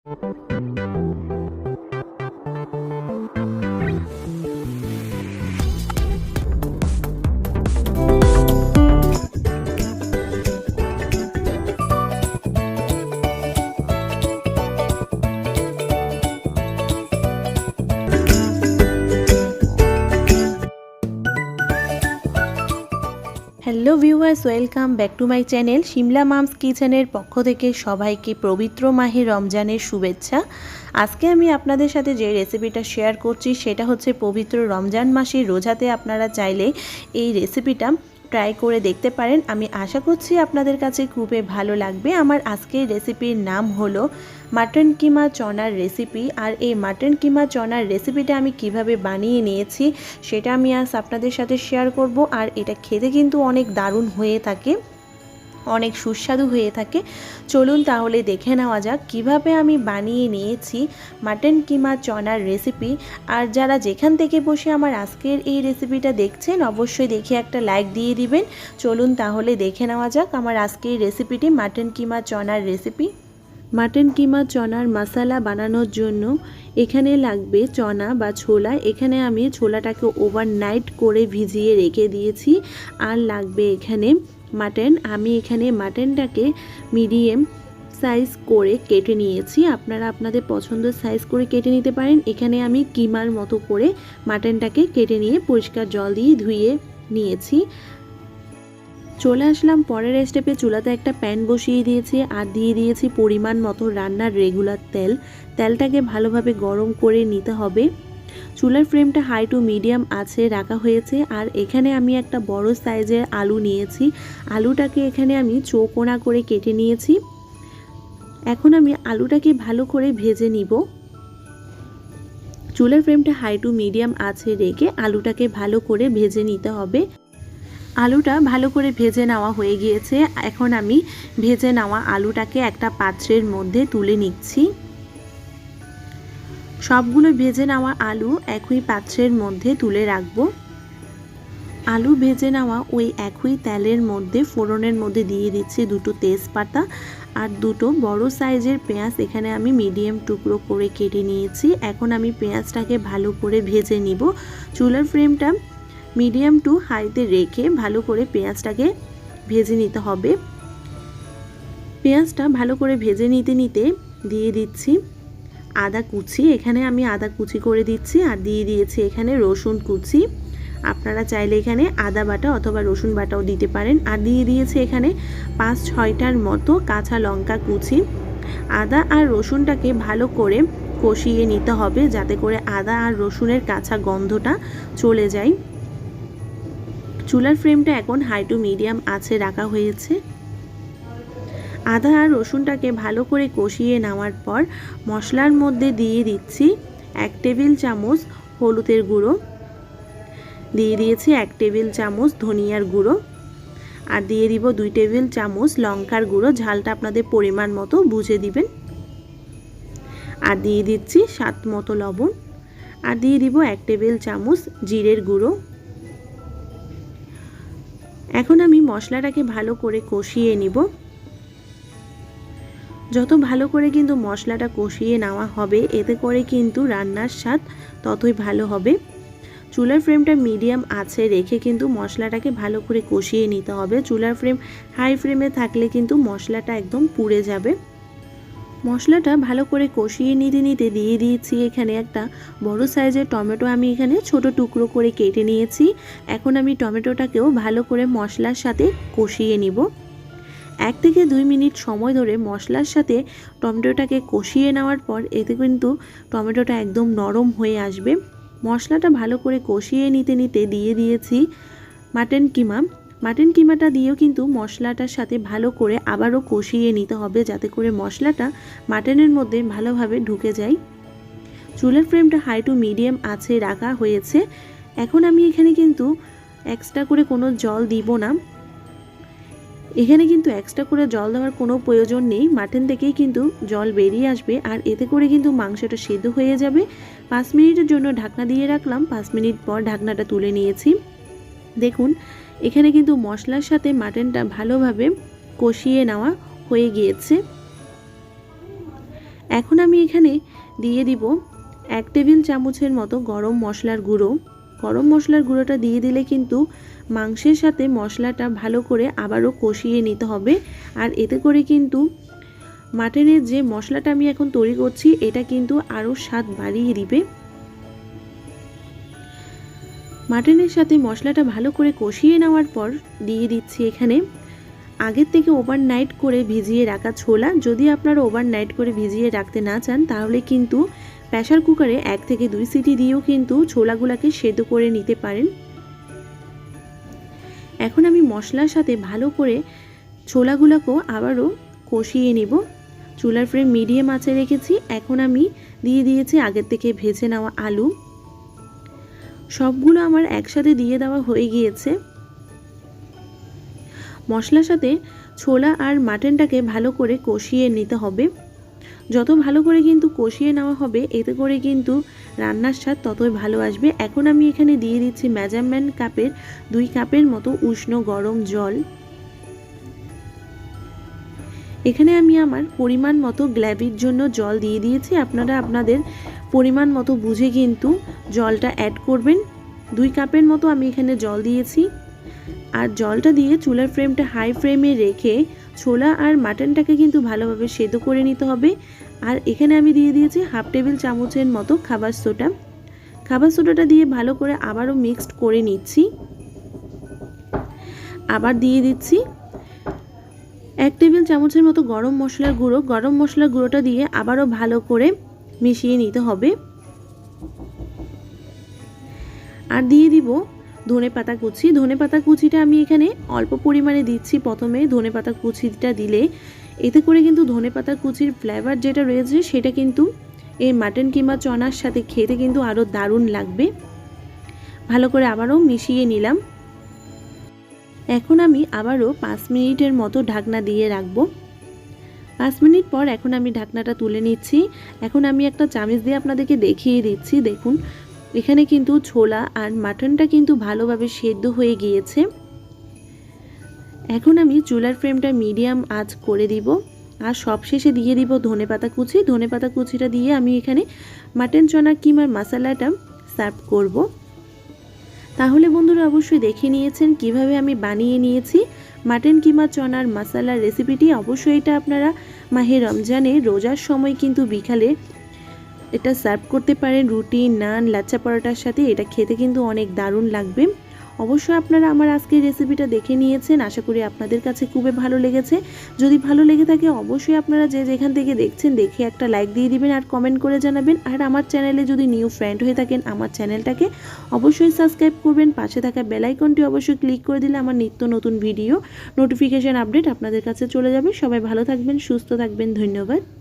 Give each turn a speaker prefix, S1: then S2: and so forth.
S1: Hello viewers, welcome back to my channel. Shimla mum's কিচেনের পক্ষ থেকে সবাইকে পবিত্র মাহে রমজানের শুভেচ্ছা। আজকে আমি আপনাদের সাথে যে রেসিপিটা শেয়ার করছি সেটা হচ্ছে পবিত্র রমজান মাসের রোজাতে আপনারা চাইলে এই রেসিপিটা ট্রাই করে দেখতে পারেন। আমি আশা করছি আপনাদের কাছে খুবই ভালো লাগবে। আমার আজকের রেসিপির নাম হলো মাটন কিমা চনার রেসিপি। আর এই মাটন কিমা চনার রেসিপিটা আমি কিভাবে বানিয়ে নিয়েছি সেটা আমি আজ আপনাদের সাথে শেয়ার করব। আর এটা খেতে কিন্তু অনেক দারুণ হয়ে থাকে, অনেক সুস্বাদু হয়ে থাকে। চলুন তাহলে দেখে নেওয়া যাক কিভাবে আমি বানিয়ে নিয়েছি মাটন কিমা চনার রেসিপি। আর যারা যেখান থেকে বসে আমার আজকের এই রেসিপিটা দেখছেন অবশ্যই দেখে একটা লাইক দিয়ে দিবেন। চলুন তাহলে দেখে নেওয়া যাক আমার আজকের রেসিপিটি মাটন কিমা চনার রেসিপি। মাটন কিমা চনার মশলা বানানোর জন্য এখানে লাগবে চনা বা ছোলা। এখানে আমি ছোলাটাকে ওভারনাইট করে ভিজিয়ে রেখে দিয়েছি। আর লাগবে এখানে মাটন। আমি এখানে মাটনটাকে মিডিয়াম সাইজ করে কেটে নিয়েছি। আপনারা আপনাদের পছন্দের সাইজ করে কেটে নিতে পারেন। এখানে আমি কিমার মতো করে মাটনটাকে কেটে নিয়ে পরিষ্কার জল দিয়ে ধুয়ে নিয়েছি। চলে আসলাম পরের স্টেপে। চুলাতে একটা প্যান বসিয়ে দিয়েছি আর দিয়ে দিয়েছি পরিমাণ মতো রান্নার রেগুলার তেল। তেলটাকে ভালোভাবে গরম করে নিতে হবে। চুলার ফ্লেমটা হাই টু মিডিয়াম আছে রাখা হয়েছে। আর এখানে আমি একটা বড় সাইজের আলু নিয়েছি। আলুটাকে এখানে আমি চৌকোনা করে কেটে নিয়েছি। এখন আমি আলুটাকে ভালো করে ভেজে নিব। চুলার ফ্লেমটা হাই টু মিডিয়াম আছে রেখে আলুটাকে ভালো করে ভেজে নিতে হবে। আলুটা ভালো করে ভেজে নেওয়া হয়ে গিয়েছে। এখন আমি ভেজে নেওয়া আলুটাকে একটা পাত্রের মধ্যে তুলে নিচ্ছি। সবগুলো ভেজে নেওয়া আলু একই পাত্রের মধ্যে তুলে রাখবো। আলু ভেজে নেওয়া ওই একই তেলের মধ্যে ফোড়নের মধ্যে দিয়ে দিচ্ছি দুটো তেজপাতা আর দুটো বড় সাইজের পেঁয়াজ। এখানে আমি মিডিয়াম টুকরো করে কেটে নিয়েছি। এখন আমি পেঁয়াজটাকে ভালো করে ভেজে নিব। চুলার ফ্লেমটা মিডিয়াম টু হাইতে রেখে ভালো করে পেঁয়াজটাকে ভেজে নিতে হবে। পেঁয়াজটা ভালো করে ভেজে নিতে নিতে দিয়ে দিচ্ছি আদা কুচি। এখানে আমি আদা কুচি করে দিচ্ছি। আর দিয়ে দিয়েছি এখানে রসুন কুচি। আপনারা চাইলে এখানে আদা বাটা অথবা রসুন বাটাও দিতে পারেন। আর দিয়ে দিয়েছি এখানে 5-6টার মতো কাঁচা লঙ্কা কুচি। আদা আর রসুনটাকে ভালো করে কষিয়ে নিতে হবে যাতে করে আদা আর রসুনের কাঁচা গন্ধটা চলে যায়। চুলার ফ্লেমটা এখন হাই টু মিডিয়াম আছে রাখা হয়েছে। আদা আর রসুনটাকে ভালো করে কষিয়ে নেওয়ার পর মশলার মধ্যে দিয়ে দিচ্ছি 1 টেবিল চামচ হলুদের গুঁড়ো, দিয়ে দিয়েছি 1 টেবিল চামচ ধনিয়ার গুঁড়ো, আর দিয়ে দিব 2 টেবিল চামচ লঙ্কার গুঁড়ো। ঝালটা আপনাদের পরিমাণ মতো বুঝে দিবেন। আর দিয়ে দিচ্ছি স্বাদ মতো লবণ। আর দিয়ে দিব 1 টেবিল চামচ জিরের গুঁড়ো। এখন আমি মশলাটাকে ভালো করে কষিয়ে নিব। যত ভালো করে কিন্তু মশলাটা কষিয়ে নেওয়া হবে এতে করে কিন্তু রান্নার স্বাদ ততই ভালো হবে। চুলার ফ্লেমটা মিডিয়াম আছে রেখে কিন্তু মশলাটাকে ভালো করে কষিয়ে নিতে হবে। চুলার ফ্লেম হাই ফ্লেমে থাকলে কিন্তু মশলাটা একদম পুড়ে যাবে। মশলাটা ভালো করে কষিয়ে নিতে নিতে দিয়ে দিয়েছি এখানে একটা বড় সাইজের টমেটো। আমি এখানে ছোট টুকরো করে কেটে নিয়েছি। এখন আমি টমেটোটাকেও ভালো করে মশলার সাথে কষিয়ে নিব। 1 থেকে 2 মিনিট সময় ধরে মশলার সাথে টমেটোটাকে কষিয়ে নেওয়ার পর এতে কিন্তু টমেটোটা একদম নরম হয়ে আসবে। মশলাটা ভালো করে কষিয়ে নিতে নিতে দিয়ে দিয়েছি মাটন কিমা। মাটন কিমাটা দিয়েও কিন্তু মশলাটার সাথে ভালো করে আবারও কষিয়ে নিতে হবে যাতে করে মশলাটা মাটনের মধ্যে ভালোভাবে ঢুকে যায়। চুলার ফ্লেমটা হাই টু মিডিয়াম আছে রাখা হয়েছে। এখন আমি এখানে কিন্তু এক্সট্রা করে কোনো জল দিব না। এখানে কিন্তু এক্সট্রা করে জল দেওয়ার কোনো প্রয়োজন নেই। মাটন থেকেই কিন্তু জল বেরিয়ে আসবে আর এতে করে কিন্তু মাংসটা সেদ্ধ হয়ে যাবে। 5 মিনিটের জন্য ঢাকনা দিয়ে রাখলাম। 5 মিনিট পর ঢাকনাটা তুলে নিয়েছি। দেখুন এখানে কিন্তু মশলার সাথে মাটনটা ভালোভাবে কষিয়ে নেওয়া হয়ে গিয়েছে। এখন আমি এখানে দিয়ে দিব 1 টেবিল চামচের মতো গরম মশলার গুঁড়ো। গরম মশলার গুঁড়োটা দিয়ে দিলে কিন্তু মাংসের সাথে মশলাটা ভালো করে আবারও কষিয়ে নিতে হবে। আর এতে করে কিন্তু মাটনের যে মশলাটা আমি এখন তৈরি করছি এটা কিন্তু আরও স্বাদ বাড়িয়ে দিবে। মাটনের সাথে মশলাটা ভালো করে কষিয়ে নেওয়ার পর দিয়ে দিচ্ছি এখানে আগের থেকে ওভারনাইট করে ভিজিয়ে রাখা ছোলা। যদি আপনারা ওভারনাইট করে ভিজিয়ে রাখতে না চান তাহলে কিন্তু প্রেসার কুকারে 1 থেকে 2 সিটি দিয়েও কিন্তু ছোলাগুলোকে সেদ্ধ করে নিতে পারেন। এখন আমি মশলার সাথে ভালো করে ছোলাগুলোকেও আবারও কষিয়ে নিব। চুলার ফ্লেম মিডিয়াম আঁচে রেখেছি। এখন আমি দিয়ে দিয়েছি আগের থেকে ভেজে নেওয়া আলু। সবগুলো আমার একসাথে দিয়ে দেওয়া হয়ে গিয়েছে। মশলার সাথে ছোলা আর মাটনটাকে ভালো করে কষিয়ে নিতে হবে। যত ভালো করে কিন্তু কষিয়ে নেওয়া হবে এতে করে কিন্তু রান্নার স্বাদ ততই ভালো আসবে। এখন আমি এখানে দিয়ে দিচ্ছি মেজারমেন্ট কাপের 2 কাপের মতো উষ্ণ গরম জল। এখানে আমি আমার পরিমাণ মতো গ্রেভির জন্য জল দিয়ে দিয়েছি। আপনারা আপনাদের পরিমাণ মতো বুঝে কিন্তু জলটা অ্যাড করবেন। 2 কাপের মতো আমি এখানে জল দিয়েছি। আর জলটা দিয়ে চুলার ফ্লেমটা হাই ফ্লেমে রেখে ছোলা আর মাটনটাকে কিন্তু ভালোভাবে সেদ্ধ করে নিতে হবে। আর এখানে আমি দিয়ে দিয়েছি 1/2 টেবিল চামচের মতো খাবার সোডা। খাবার সোডাটা দিয়ে ভালো করে আবারও মিক্সড করে নিচ্ছি। আবার দিয়ে দিচ্ছি 1 টেবিল চামচের মতো গরম মশলার গুঁড়ো। গরম মশলার গুঁড়োটা দিয়ে আবারও ভালো করে মিশিয়ে নিতে হবে। আর দিয়ে দিব ধনেপাতা কুচি। ধনেপাতা কুচিটা আমি এখানে অল্প পরিমাণে দিচ্ছি। প্রথমে ধনেপাতা কুচিটা দিলে এতে করে কিন্তু ধনেপাতা কুচির ফ্লেভার যেটা রয়েছে সেটা কিন্তু এই মাটন কিমা চনার সাথে খেতে কিন্তু আরও দারুণ লাগবে। ভালো করে আবারও মিশিয়ে নিলাম। এখন আমি আবারও 5 মিনিটের মতো ঢাকনা দিয়ে রাখবো। 5 মিনিট পর এখন আমি ঢাকনাটা তুলে নিচ্ছি। এখন আমি একটা চামচ দিয়ে আপনাদেরকে দেখিয়ে দিচ্ছি। দেখুন এখানে কিন্তু ছোলা আর মাটনটা কিন্তু ভালোভাবে সেদ্ধ হয়ে গিয়েছে। এখন আমি চুলার ফ্লেমটা মিডিয়াম আঁচ করে দিব। আর সবশেষে দিয়ে দিব ধনেপাতা কুচি। ধনেপাতা কুচিটা দিয়ে আমি এখানে মাটন চনা কিমার মশলাটা সার্ভ করব। তাহলে বন্ধুরা অবশ্যই দেখে নিয়েছেন কিভাবে আমি বানিয়ে নিয়েছি মাটন কিমা চনার মশলার রেসিপিটি। অবশ্যই এটা আপনারা মাহে রমজানে রোজার সময় কিন্তু বিকালে এটা সার্ভ করতে পারেন রুটি, নান, লাচ্ছা পরোটার সাথে। এটা খেতে কিন্তু অনেক দারুণ লাগবে। অবশ্যই আপনারা আমার আজকের রেসিপিটা দেখে নিয়েছেন। আশা করি আপনাদের কাছে খুবই ভালো লেগেছে। যদি ভালো লেগে থাকে অবশ্যই আপনারা যে যেখান থেকে দেখছেন দেখে একটা লাইক দিয়ে দিবেন আর কমেন্ট করে জানাবেন। আর আমার চ্যানেলে যদি নিউ ফ্রেন্ড হয়ে থাকেন আমার চ্যানেলটাকে অবশ্যই সাবস্ক্রাইব করবেন। পাশে থাকা বেল আইকনটি অবশ্যই ক্লিক করে দিলে আমার নিত্য নতুন ভিডিও নোটিফিকেশন আপডেট আপনাদের কাছে চলে যাবে। সবাই ভালো থাকবেন, সুস্থ থাকবেন। ধন্যবাদ।